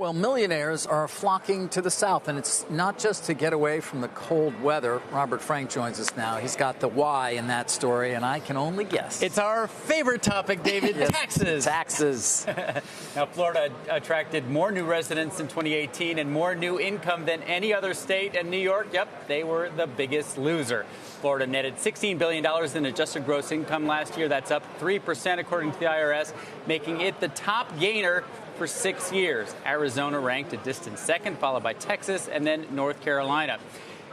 Well, millionaires are flocking to the South, and it's not just to get away from the cold weather. Robert Frank joins us now. He's got the why in that story, and I can only guess. It's our favorite topic, David, Yes, taxes. Taxes. Now, Florida attracted more new residents in 2018 and more new income than any other state, and New York, yep, they were the biggest loser. Florida netted $16 billion in adjusted gross income last year. That's up 3% according to the IRS, making it the top gainer for 6 years. Arizona ranked a distant second, followed by Texas and then North Carolina.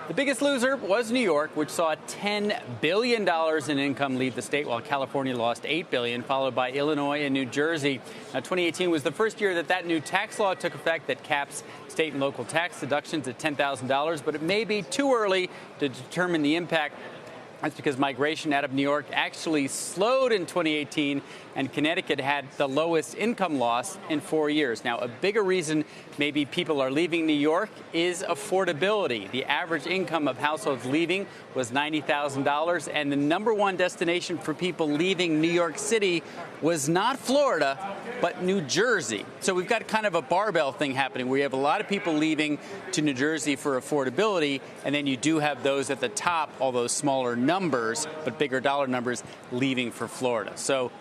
The biggest loser was New York, which saw $10 billion in income leave the state, while California lost $8 billion, followed by Illinois and New Jersey. Now, 2018 was the first year that new tax law took effect that caps state and local tax deductions at $10,000, but it may be too early to determine the impact. That's because migration out of New York actually slowed in 2018, and Connecticut had the lowest income loss in 4 years. Now, a bigger reason maybe people are leaving New York is affordability. The average income of households leaving was $90,000, and the number one destination for people leaving New York City was not Florida, but New Jersey. So we've got kind of a barbell thing happening where you have a lot of people leaving to New Jersey for affordability, and then you do have those at the top, all those smaller numbers, but bigger dollar numbers, leaving for Florida. So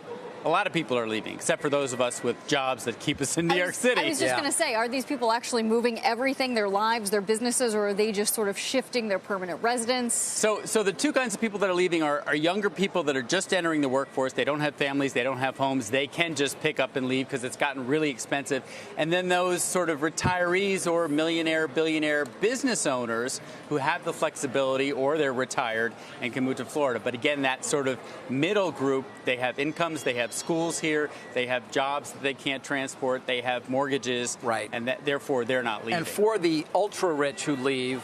a lot of people are leaving, except for those of us with jobs that keep us in New York City. I was just going to say, are these people actually moving everything, their lives, their businesses, or are they just sort of shifting their permanent residence? So the two kinds of people that are leaving are younger people that are just entering the workforce. They don't have families. They don't have homes. They can just pick up and leave because it's gotten really expensive. And then those sort of retirees or millionaire, billionaire business owners who have the flexibility or they're retired and can move to Florida. But again, that sort of middle group, they have incomes, they have schools here, they have jobs that they can't transport, they have mortgages, right, and therefore they're not leaving. And for the ultra rich who leave,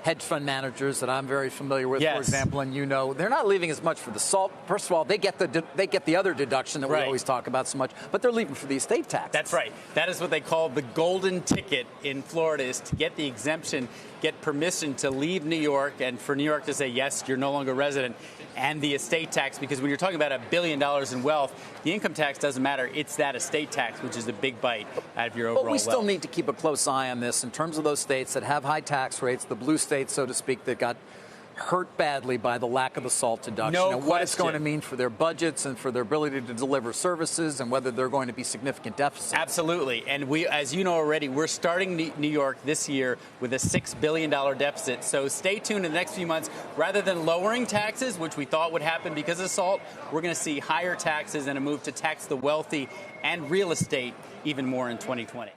hedge fund managers that I'm very familiar with, yes, for example, and you know, they're not leaving as much for the SALT. First of all, they get the other deduction that we always talk about so much, but they're leaving for the estate tax. That's right. That is what they call the golden ticket in Florida, is to get the exemption, get permission to leave New York, and for New York to say, yes, you're no longer a resident, and the estate tax, because when you're talking about $1 billion in wealth, the income tax doesn't matter. It's that estate tax, which is a big bite out of your overall wealth. But we still need to keep a close eye on this in terms of those states that have high tax rates, the blue states, so to speak, that got hurt badly by the lack of the SALT deduction. No and what it's going to mean for their budgets and for their ability to deliver services, and whether they're going to be significant deficits. Absolutely. And we, as you know already, we're starting New York this year with a $6 billion deficit. So stay tuned in the next few months. Rather than lowering taxes, which we thought would happen because of SALT, we're going to see higher taxes and a move to tax the wealthy and real estate even more in 2020.